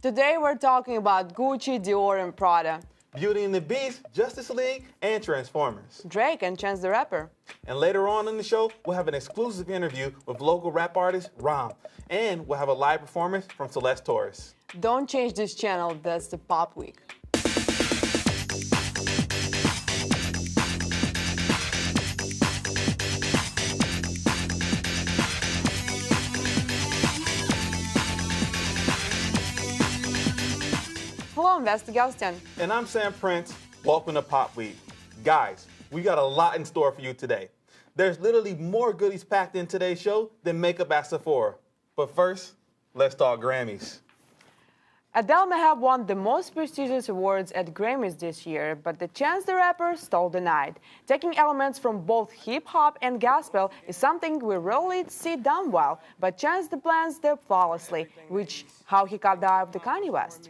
Today we're talking about Gucci, Dior, and Prada, Beauty and the Beast, Justice League, and Transformers. Drake and Chance the Rapper. And later on in the show, we'll have an exclusive interview with local rap artist Rom. And we'll have a live performance from Celeste Torres. Don't change this channel, that's the Pop Week. Hello, I'm Vesta Galstian. And I'm Sam Prince. Welcome to Pop Week. Guys, we got a lot in store for you today. There's literally more goodies packed in today's show than makeup at Sephora. But first, let's talk Grammys. Adele may have won the most prestigious awards at Grammys this year, but the Chance the Rapper stole the night. Taking elements from both hip-hop and gospel is something we rarely see done well, but Chance blends them flawlessly, which how he got the eye of the Kanye West.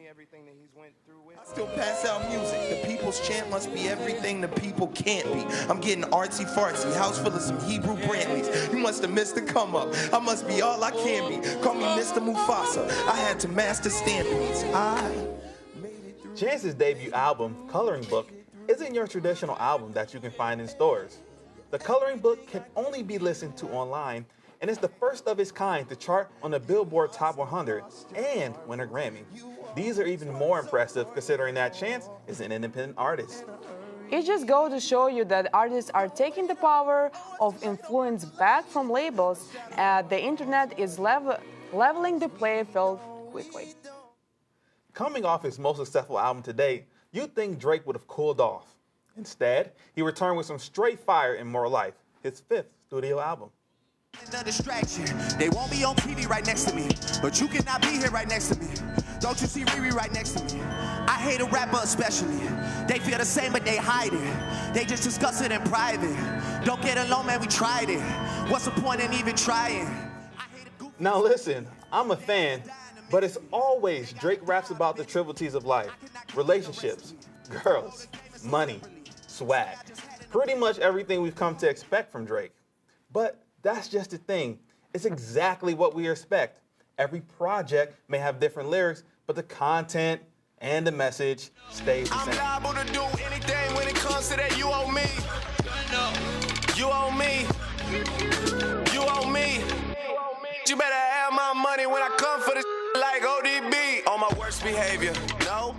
I still pass out music. The people's chant must be everything the people can't be. I'm getting artsy-fartsy, house full of some Hebrew Brantleys. You must have missed the come-up. I must be all I can be. Call me Mr. Mufasa. I had to master standards. Chance's debut album, Coloring Book, isn't your traditional album that you can find in stores. The Coloring Book can only be listened to online, and it's the first of its kind to chart on the Billboard Top 100 and win a Grammy. These are even more impressive considering that Chance is an independent artist. It just goes to show you that artists are taking the power of influence back from labels, and the internet is leveling the playing field quickly. Coming off his most successful album to date, you'd think Drake would have cooled off. Instead, he returned with some straight fire and More Life, his fifth studio album. A distraction. They won't be on TV right next to me, but you cannot be here right next to me. Don't you see Riri right next to me? I hate a rapper especially. They feel the same, but they hide it. They just discuss it in private. Don't get along, man, we tried it. What's the point in even trying? Now listen, I'm a fan, but it's always Drake raps about the trivialities of life. Relationships, girls, money, swag. Pretty much everything we've come to expect from Drake. But that's just the thing. It's exactly what we expect. Every project may have different lyrics, but the content and the message stays the same. I'm liable to do anything when it comes to that. You owe me. You owe me. You owe me. You better have my money when I come for this like ODB on my worst behavior. No?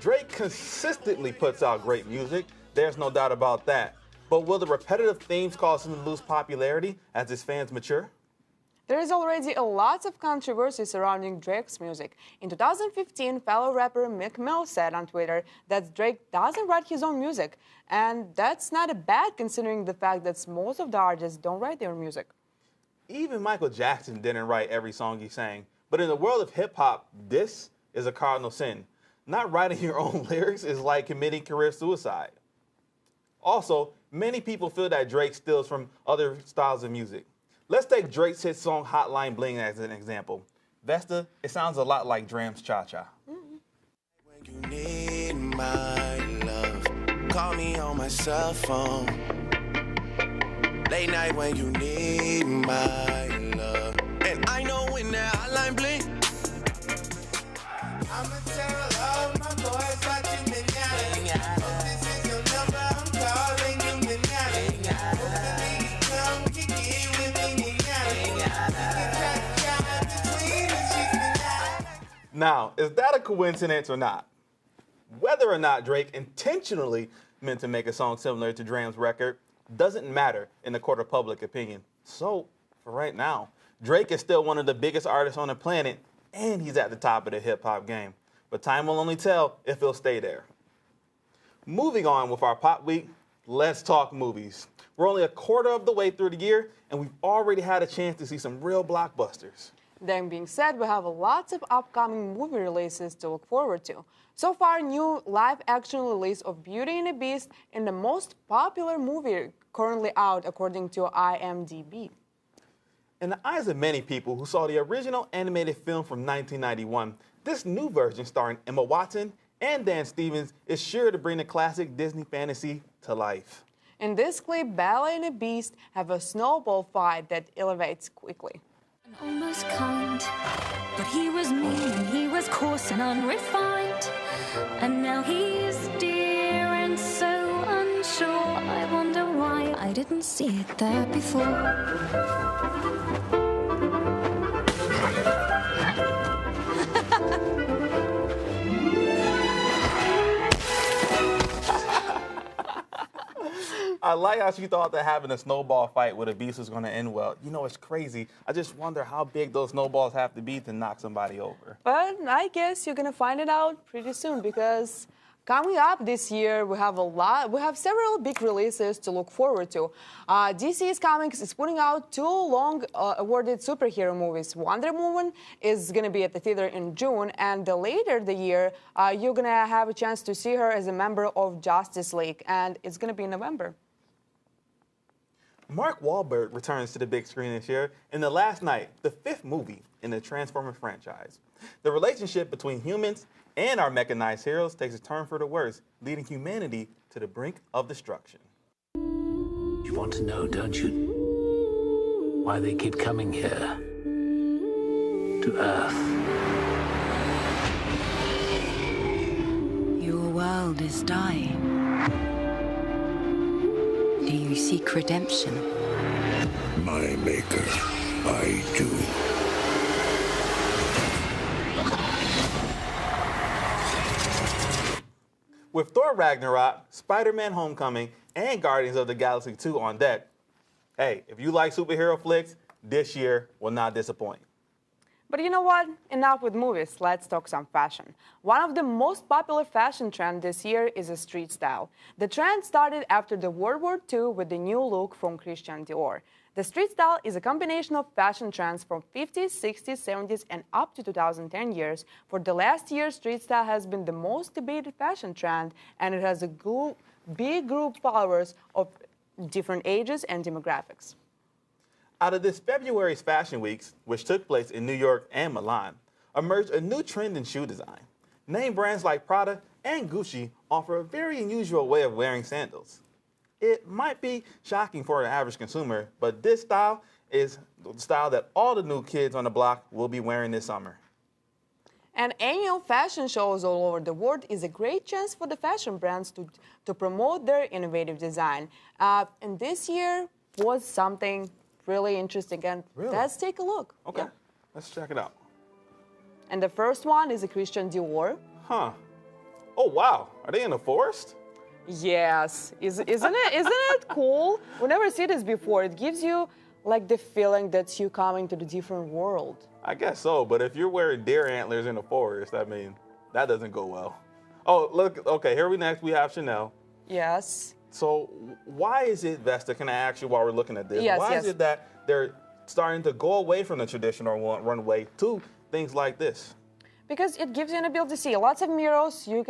Drake consistently puts out great music. There's no doubt about that. But will the repetitive themes cause him to lose popularity as his fans mature? There is already a lot of controversy surrounding Drake's music. In 2015, fellow rapper Meek Mill said on Twitter that Drake doesn't write his own music, and that's not a bad considering the fact that most of the artists don't write their music. Even Michael Jackson didn't write every song he sang. But in the world of hip-hop, this is a cardinal sin. Not writing your own lyrics is like committing career suicide. Also, many people feel that Drake steals from other styles of music. Let's take Drake's hit song Hotline Bling as an example. Vesta, it sounds a lot like Dram's Cha-Cha. When you need my love, call me on my cell phone. Late night when you need my love. And I know when that hotline bling, I'ma tell all my boys about you manana. This is your number, I'm calling you manana. Come kick it with me manana. Now, is that a coincidence or not? Whether or not Drake intentionally meant to make a song similar to Dram's record doesn't matter in the court of public opinion. So, for right now, Drake is still one of the biggest artists on the planet, and he's at the top of the hip-hop game. But time will only tell if he'll stay there. Moving on with our Pop Week, let's talk movies. We're only a quarter of the way through the year, and we've already had a chance to see some real blockbusters. That being said, we have lots of upcoming movie releases to look forward to. So far, new live-action release of Beauty and the Beast is the most popular movie currently out according to IMDb. In the eyes of many people who saw the original animated film from 1991, this new version starring Emma Watson and Dan Stevens is sure to bring the classic Disney fantasy to life. In this clip, Bella and the Beast have a snowball fight that elevates quickly. Almost kind, but he was mean, he was was coarse and unrefined, and now he's dear and so unsure. I wonder why I didn't see it there before. I like how she thought that having a snowball fight with a beast was going to end well. You know, it's crazy. I just wonder how big those snowballs have to be to knock somebody over. But I guess you're gonna find it out pretty soon, because coming up this year, we have several big releases to look forward to. DC's Comics is putting out two long awarded superhero movies. Wonder Woman is gonna be at the theater in June, and later the year, you're gonna have a chance to see her as a member of Justice League, and it's gonna be in November. Mark Wahlberg returns to the big screen this year in The Last Night, the fifth movie in the Transformers franchise. The relationship between humans and our mechanized heroes takes a turn for the worse, leading humanity to the brink of destruction. You want to know, don't you? Why they keep coming here. To Earth. Your world is dying. Do you seek redemption? My maker, I do. With Thor Ragnarok, Spider-Man Homecoming, and Guardians of the Galaxy 2 on deck, hey, if you like superhero flicks, this year will not disappoint. But you know what? Enough with movies. Let's talk some fashion. One of the most popular fashion trends this year is a street style. The trend started after the World War II with the new look from Christian Dior. The street style is a combination of fashion trends from 50s, 60s, 70s, and up to 2010 years. For the last year, street style has been the most debated fashion trend, and it has a big group of followers of different ages and demographics. Out of this February's Fashion Weeks, which took place in New York and Milan, emerged a new trend in shoe design. Name brands like Prada and Gucci offer a very unusual way of wearing sandals. It might be shocking for an average consumer, but this style is the style that all the new kids on the block will be wearing this summer. And annual fashion shows all over the world is a great chance for the fashion brands to promote their innovative design. And this year was something really interesting, and let's take a look. Okay, Yeah. let's check it out. And the first one is a Christian Dior. Huh. Oh, wow. Are they in the forest? Yes. Isn't it cool? We never seen this before. It gives you like the feeling that you're coming to the different world. I guess so, but if you're wearing deer antlers in the forest, I mean, that doesn't go well. Oh, look, okay, here we have Chanel. Yes. So why is it, Vesta, can I ask you while we're looking at this, Yes, why yes. is it that they're starting to go away from the traditional runway to things like this? Because it gives you an ability to see lots of mirrors. You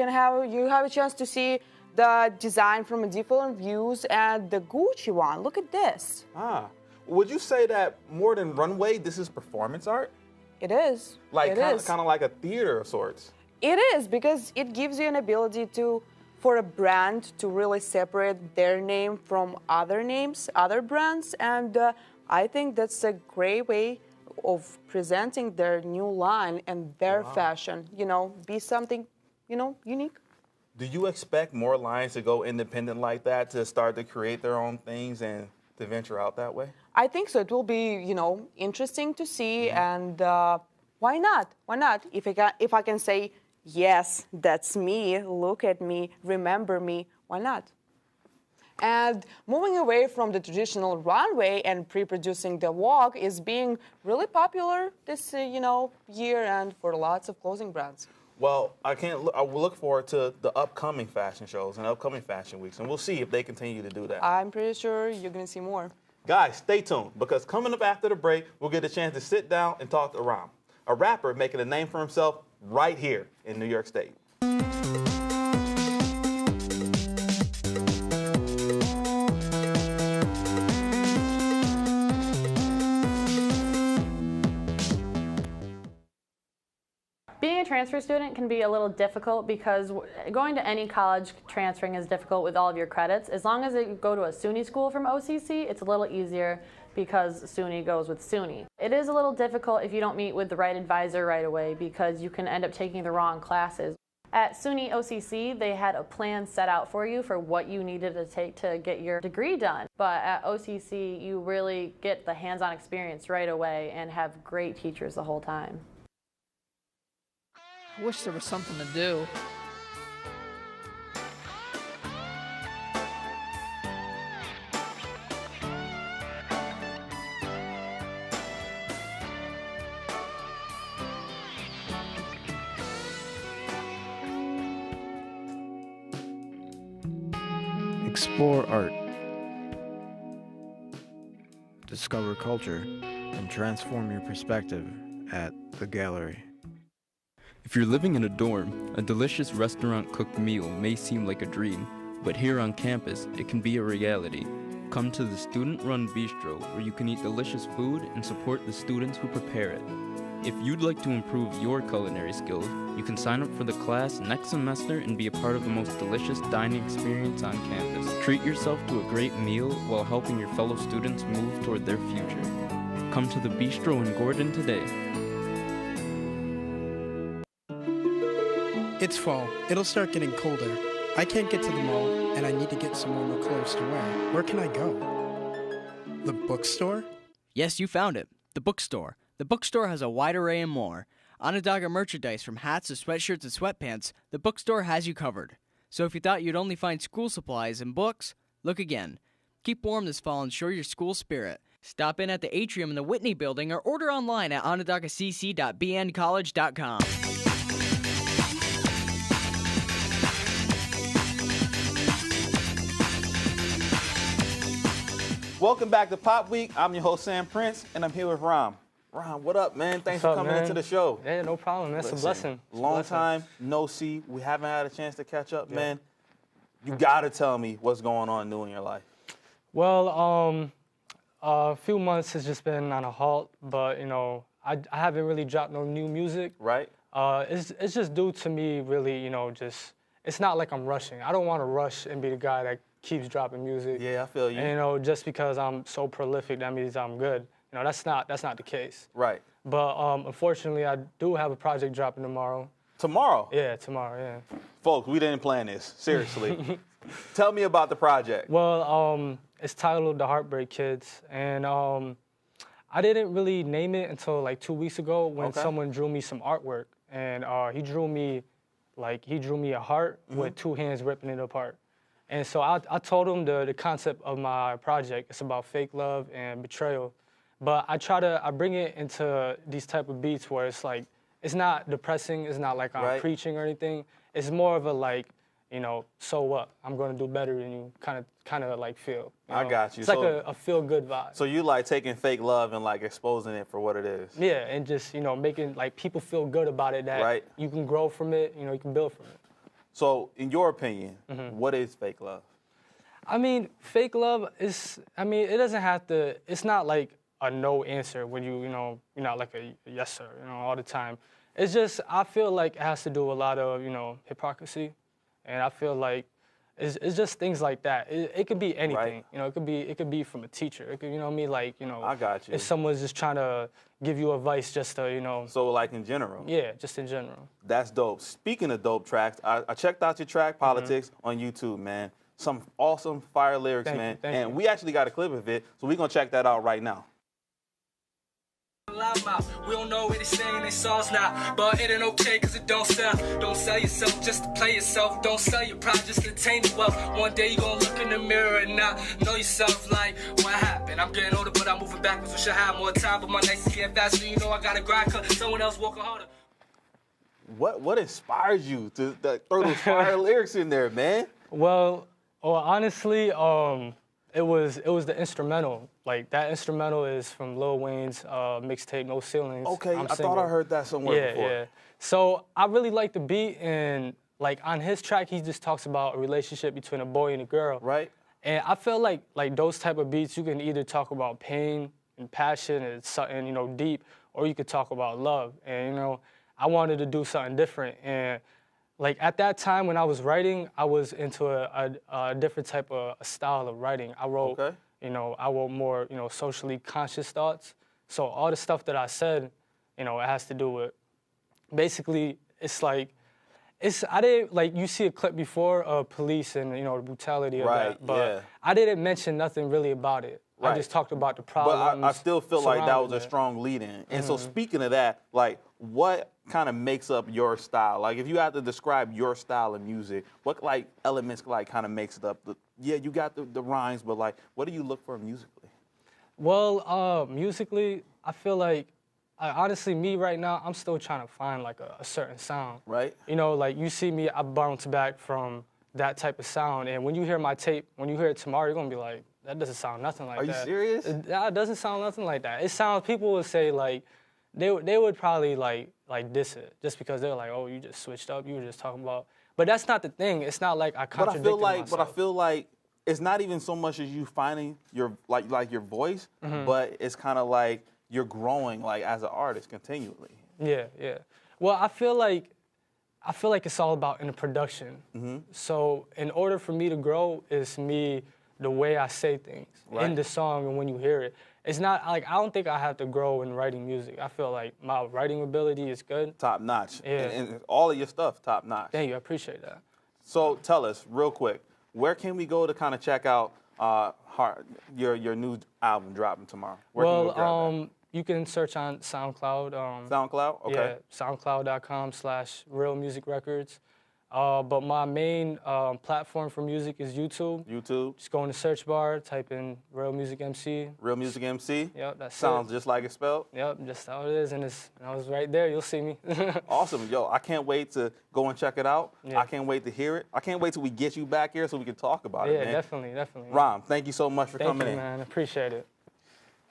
have a chance to see the design from different views, and the Gucci one. Look at this. Ah, would you say that more than runway, this is performance art? It is. Like It kind is. of like a theater of sorts. It is, because it gives you an ability for a brand to really separate their name from other names, other brands, and I think that's a great way of presenting their new line and their fashion. You know, be something, unique. Do you expect more lines to go independent like that, to start to create their own things and to venture out that way? I think so. It will be, interesting to see, and why not? Why not? If I can say, yes, that's me, look at me, remember me, why not? And moving away from the traditional runway and pre-producing the walk is being really popular this, year, and for lots of clothing brands. Well, I will look forward to the upcoming fashion shows and upcoming fashion weeks, and we'll see if they continue to do that. I'm pretty sure you're going to see more. Guys, stay tuned, because coming up after the break, we'll get a chance to sit down and talk to Ram, a rapper making a name for himself right here in New York State. Being a transfer student can be a little difficult because going to any college transferring is difficult with all of your credits. As long as you go to a SUNY school from OCC, it's a little easier because SUNY goes with SUNY. It is a little difficult if you don't meet with the right advisor right away because you can end up taking the wrong classes. At SUNY OCC, they had a plan set out for you for what you needed to take to get your degree done. But at OCC, you really get the hands-on experience right away and have great teachers the whole time. I wish there was something to do. Explore art, discover culture, and transform your perspective at the gallery. If you're living in a dorm, a delicious restaurant-cooked meal may seem like a dream, but here on campus, it can be a reality. Come to the student-run bistro, where you can eat delicious food and support the students who prepare it. If you'd like to improve your culinary skills, you can sign up for the class next semester and be a part of the most delicious dining experience on campus. Treat yourself to a great meal while helping your fellow students move toward their future. Come to the bistro in Gordon today. It's fall. It'll start getting colder. I can't get to the mall, and I need to get some warmer clothes to wear. Where can I go? The bookstore? Yes, you found it. The bookstore. The bookstore has a wide array and more. Onondaga merchandise from hats to sweatshirts and sweatpants, the bookstore has you covered. So if you thought you'd only find school supplies and books, look again. Keep warm this fall and show your school spirit. Stop in at the atrium in the Whitney building or order online at onondagacc.bncollege.com. Welcome back to Pop Week. I'm your host, Sam Prince, and I'm here with Rom. Rom, what up, man? Thanks for coming into the show. Yeah, no problem. That's a blessing. Long time no see. We haven't had a chance to catch up, man. You gotta tell me what's going on new in your life. Well, a few months has just been on a halt, but you know, I haven't really dropped no new music. Right. It's just due to me really, you know, just it's not like I'm rushing. I don't want to rush and be the guy that keeps dropping music. Yeah, I feel you. And, you know, just because I'm so prolific, that means I'm good. You know, that's not the case. Right. But unfortunately, I do have a project dropping tomorrow. Tomorrow? Yeah, tomorrow, yeah. Folks, we didn't plan this, seriously. Tell me about the project. Well, it's titled The Heartbreak Kids, and I didn't really name it until like 2 weeks ago when someone drew me some artwork, and he drew me a heart with two hands ripping it apart. And so I told him the concept of my project. It's about fake love and betrayal. But I bring it into these type of beats where it's like, it's not depressing, it's not like I'm preaching or anything. It's more of a like, you know, so what? I'm gonna do better than you kind of like feel. I got you. It's like a feel-good vibe. So you like taking fake love and like exposing it for what it is. Yeah, and just, you know, making like people feel good about it, that you can grow from it, you know, you can build from it. So in your opinion, what is fake love? I mean, fake love is, it doesn't have to, it's not like a no answer when you know, you're not like a yes sir, you know, all the time. It's just, I feel like it has to do with a lot of, you know, hypocrisy. And I feel like it's just things like that. It could be anything, you know, it could be from a teacher. It could, you know what I mean, like, you know. I got you. If someone's just trying to give you advice just to, you know. So like in general? Yeah, just in general. That's dope. Speaking of dope tracks, I checked out your track, Politics, on YouTube, man. Some awesome fire lyrics, man. Thank you. We actually got a clip of it, so we're going to check that out right now. We don't know what they saying in songs now, but it ain't okay cause it don't sell. Don't sell yourself just to play yourself. Don't sell your pride just to attain the wealth. One day you gonna look in the mirror and not know yourself like, what happened? I'm getting older but I'm moving backwards. Wish I had more time, but my nights is getting faster. You know I gotta grind cause someone else working harder. What inspires you to throw those fire lyrics in there, man? Well, honestly, it was the instrumental. Like, that instrumental is from Lil Wayne's mixtape, No Ceilings. Okay, I thought I heard that somewhere before. Yeah. So I really like the beat, and like on his track, he just talks about a relationship between a boy and a girl. Right. And I feel like those type of beats, you can either talk about pain and passion and something, you know, deep, or you could talk about love. And, you know, I wanted to do something different. And like at that time when I was writing, I was into a different type of style of writing. I wrote I wrote more, socially conscious thoughts. So all the stuff that I said, it has to do with, basically, it's like, I didn't, like, you see a clip before of police and, the brutality of that, but I didn't mention nothing really about it. Right. I just talked about the problems. But I still feel like that was a surrounding it. strong lead-in. And so speaking of that, like, what kind of makes up your style? Like, if you had to describe your style of music, what, like, elements, like, kind of makes it up? You got the rhymes, but, like, what do you look for musically? Well, musically, I feel like, honestly, me right now, I'm still trying to find, like, a certain sound. Right. Like, you see me, I bounce back from that type of sound. And when you hear my tape, when you hear it tomorrow, you're going to be like, that doesn't sound nothing like that. Are you serious? It doesn't sound nothing like that. It sounds, people would say, like, they would probably, like diss it just because they're like, oh, you just switched up, you were just talking about. But that's not the thing. It's not like I contradicted myself. But I feel like it's not even so much as you finding your, like your voice, but it's kind of like you're growing, like, as an artist continually. Yeah. Well, I feel like it's all about in the production. So in order for me to grow, it's me, the way I say things in the song and when you hear it. It's not like, I don't think I have to grow in writing music. I feel like my writing ability is good. Top notch. Yeah. And all of your stuff, top notch. Thank you, I appreciate that. So tell us, real quick, where can we go to kind of check out your new album dropping tomorrow? Where can we grab that? You can search on SoundCloud. SoundCloud? Okay. Yeah, soundcloud.com/realmusicrecords. But my main platform for music is YouTube. YouTube. Just go in the search bar, type in Real Music MC. Real Music MC? Yep, that's Sounds just like it's spelled? Yep, just how it is, and I was right there. You'll see me. Awesome. Yo, I can't wait to go and check it out. Yeah. I can't wait to hear it. I can't wait till we get you back here so we can talk about it, man. Yeah, definitely. Ron, thank you so much for coming in. Thank you, man. Appreciate it.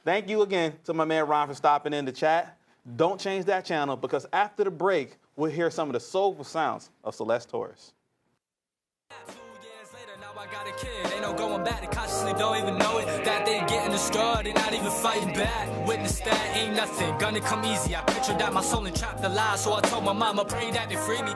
Thank you again to my man Ron for stopping in to chat. Don't change that channel because after the break, we'll hear some of the soulful sounds of Celeste Torres. I got a kid, ain't no going back. They consciously don't even know it. That they getting destroyed, they not even fighting back. Witness that ain't nothing, gonna come easy. I pictured that my soul entrapped the lie, so I told my mama, pray that they free me.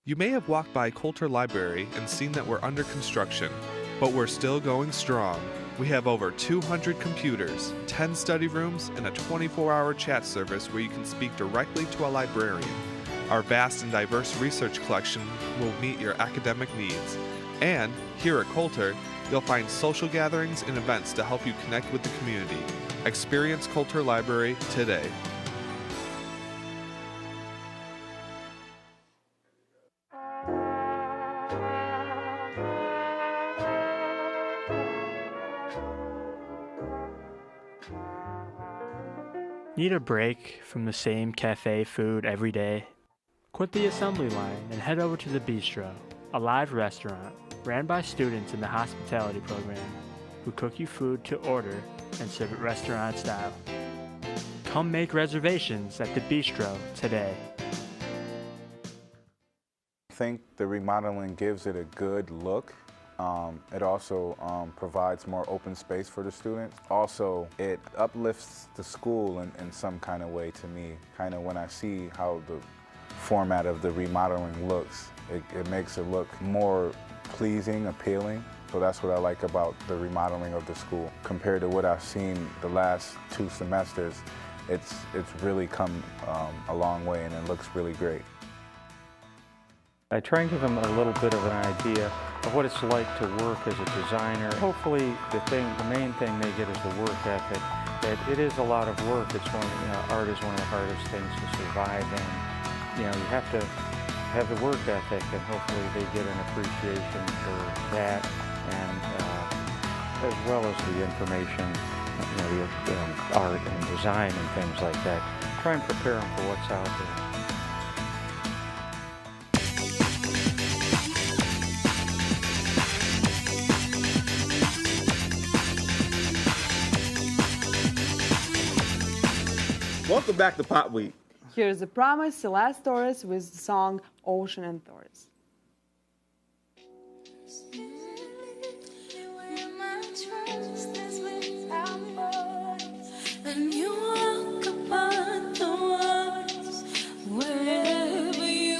You may have walked by Coulter Library and seen that we're under construction, but we're still going strong. We have over 200 computers, 10 study rooms, and a 24-hour chat service where you can speak directly to a librarian. Our vast and diverse research collection will meet your academic needs. And here at Coulter, you'll find social gatherings and events to help you connect with the community. Experience Coulter Library today. Need a break from the same cafe food every day? Quit the assembly line and head over to the Bistro, a live restaurant ran by students in the hospitality program who cook you food to order and serve it restaurant style. Come make reservations at the Bistro today. I think the remodeling gives it a good look. It also provides more open space for the students. Also, it uplifts the school in some kind of way to me. Kind of when I see how the format of the remodeling looks, it makes it look more pleasing, appealing. So that's what I like about the remodeling of the school. Compared to what I've seen the last 2 semesters, it's really come a long way and it looks really great. I try and give them a little bit of an idea of what it's like to work as a designer. Hopefully the main thing they get is the work ethic, that it is a lot of work. It's art is one of the hardest things to survive in. You have to have the work ethic, and hopefully they get an appreciation for that, and as well as the information, the art and design and things like that. Try and prepare them for what's out there. Welcome back to Pop Week. Here's the promise, Celeste Torres with the song Ocean and Thorns. And you walk upon the waters, wherever you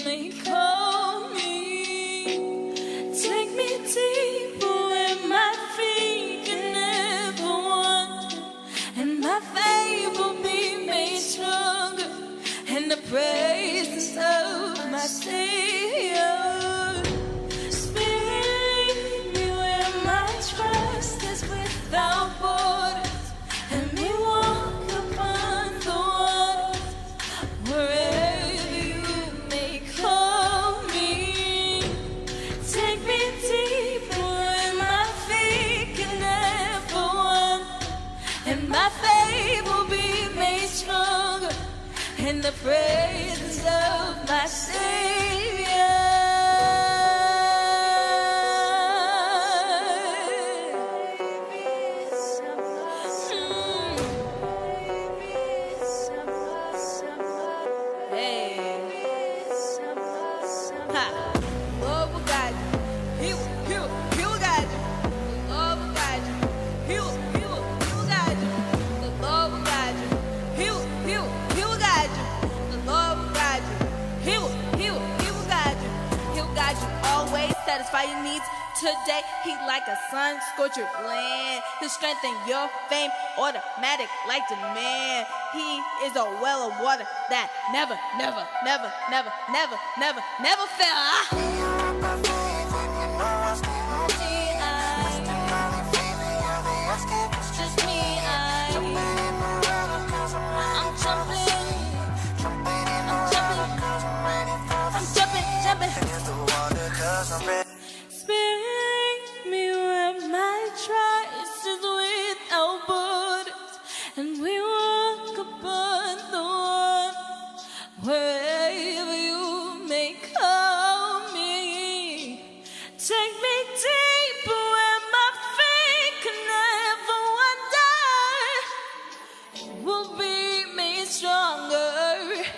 may call me. Take me deeper where my feet can praises of my Savior. Spirit, me where my trust is without borders, and me walk upon the waters wherever you may call me. Take me deeper where my feet can never wander, and my faith will be made stronger in the praises of my Savior. Lord will guide you. He will guide you. The Lord will guide you. He will guide you. The Lord will guide you. He will guide you. The Lord will guide you. He will guide you. He will guide you always, satisfy your needs. Today, he like a sun-scorched land. He'll strengthen your fame, automatic like demand. He is a well of water that never, never, never, never, never, never, never fail. Just me, I'm jumping. Spirit, me where my trust is without borders, and we walk upon the water wherever you may call me. Take me deeper where my feet can never wander. Will be made stronger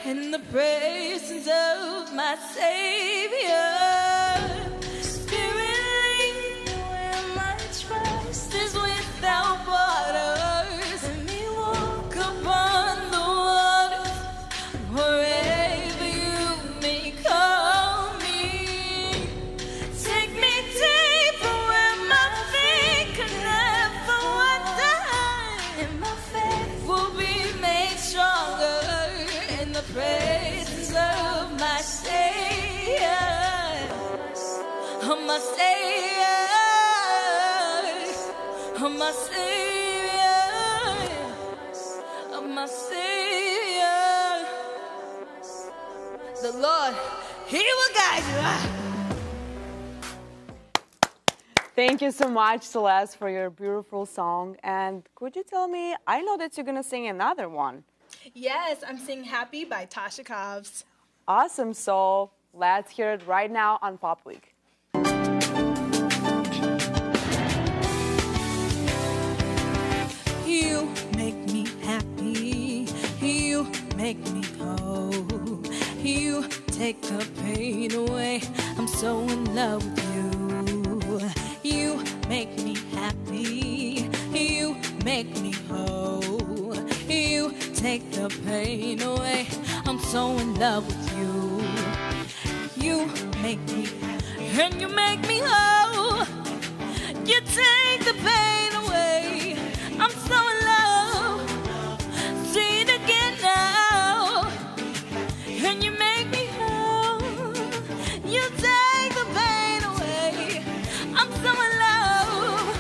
in the presence of my Savior. Spirit, where my trust is without borders, and me walk upon the waters wherever you may call me. Take me deeper where my feet can never wander, and my faith will be made stronger in the presence of my Savior. Oh, my Savior. Oh, my Savior. Oh, my Savior. The Lord, he will guide you. Thank you so much, Celeste, for your beautiful song. And could you tell me, I know that you're going to sing another one. Yes, I'm singing Happy by Tasha Cobbs. Awesome. So let's hear it right now on Pop Week. You make me happy. You make me whole. You take the pain away. I'm so in love with you. You make me happy. You make me whole. You take the pain away. I'm so in love with you. You make me happy and you make me whole. You take the pain away. I'm so in love. See it again now. And you make me whole. You take the pain away. I'm so in love.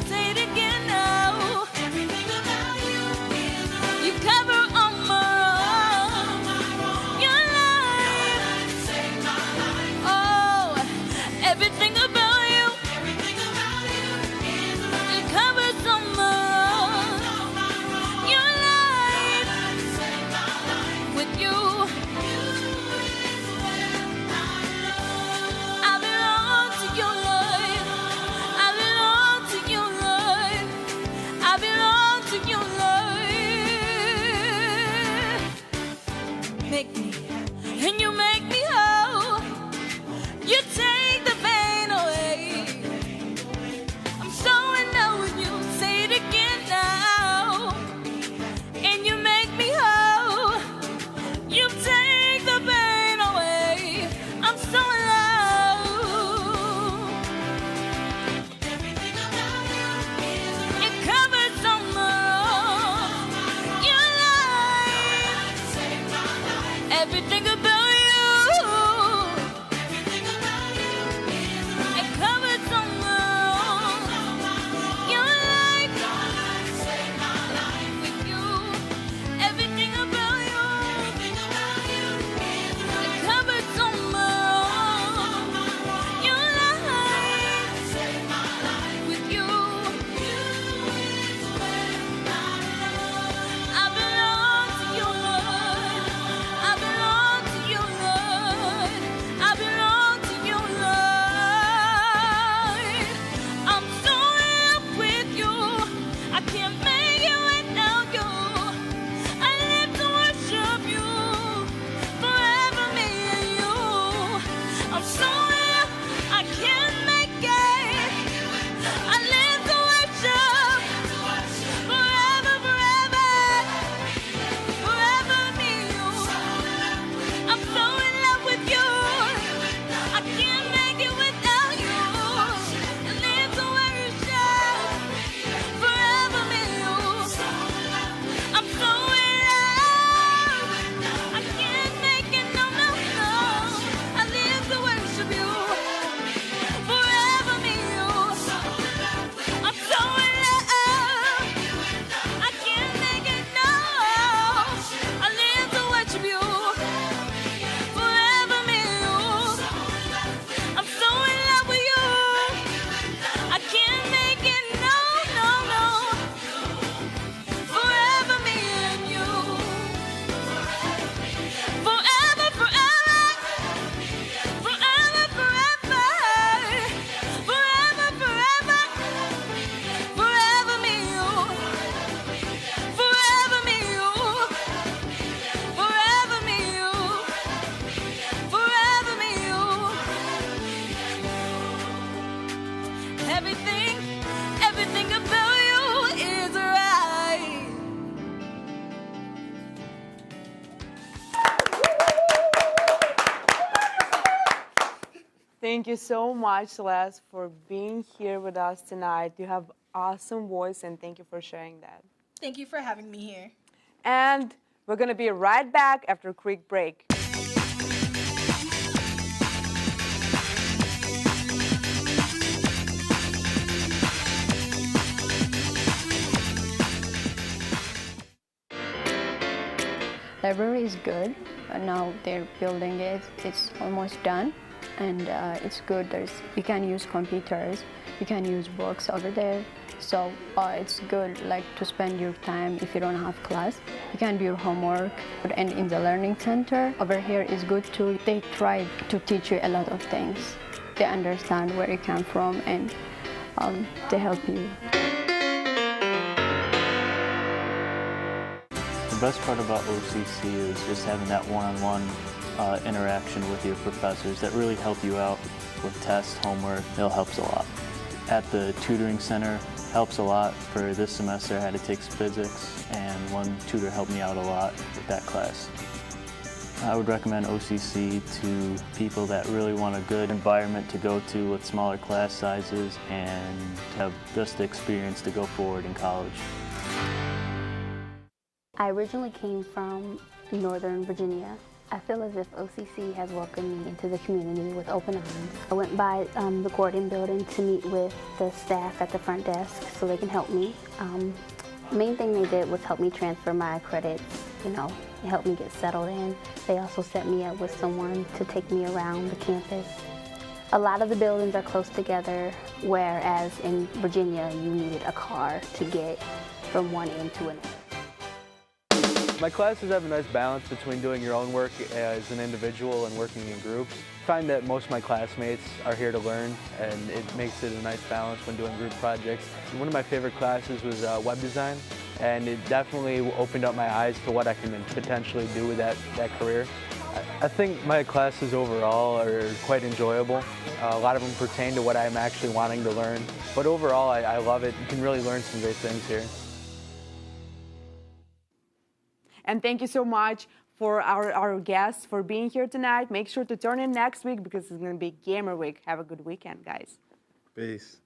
Say it again now. Everything about you is right. You cover all my wrong. Your life saved my life. Oh, everything about you. Everything about you is right. It covers all my wrong. Everything about you. Everything about you is right. It covers all wrong. Your life saved my life with you. Everything about you. Everything about you is right. It covers all wrong. Your life saved my life with you. You is where I belong to you, Lord. I belong to you, Lord. I belong to you, Lord. I'm so in love with you. I can't make it without you. I live to worship you. Forever me and you. I'm so in love, I can't make it. I live to worship. Forever, forever. Forever me and you. I'm so in love with you. I can't make it without you. I live to worship. Forever me and you. I'm so in love. I can't make it, no, no, no. I live to worship you. Forever me and you. I'm so in love. I can't make it, no. I live to worship you. Forever me and you. I'm so in love with you. I can't make it, no, no, no. Forever me and you. Forever, forever. Forever, forever. Forever, forever. Forever me and you. Forever me and you. Forever me and you. Forever me and you. Everything, everything about you is right. Thank you so much, Celeste, for being here with us tonight. You have awesome voice, and thank you for sharing that. Thank you for having me here. And we're going to be right back after a quick break. Library is good. Now they're building it. It's almost done, and it's good. You can use computers, you can use books over there. So it's good, like, to spend your time if you don't have class. You can do your homework. And in the learning center over here is good too. They try to teach you a lot of things. They understand where you come from, and they help you. The best part about OCC is just having that one-on-one interaction with your professors that really help you out with tests, homework. It helps a lot. At the tutoring center, helps a lot. For this semester, I had to take physics, and one tutor helped me out a lot with that class. I would recommend OCC to people that really want a good environment to go to with smaller class sizes and have just the experience to go forward in college. I originally came from Northern Virginia. I feel as if OCC has welcomed me into the community with open arms. I went by the Gordon building to meet with the staff at the front desk so they can help me. The main thing they did was help me transfer my credits, it helped me get settled in. They also set me up with someone to take me around the campus. A lot of the buildings are close together, whereas in Virginia you needed a car to get from one end to another. My classes have a nice balance between doing your own work as an individual and working in groups. I find that most of my classmates are here to learn, and it makes it a nice balance when doing group projects. One of my favorite classes was web design, and it definitely opened up my eyes to what I can potentially do with that career. I think my classes overall are quite enjoyable. A lot of them pertain to what I'm actually wanting to learn, but overall I love it. You can really learn some great things here. And thank you so much for our guests for being here tonight. Make sure to turn in next week because it's going to be Gamer Week. Have a good weekend, guys. Peace.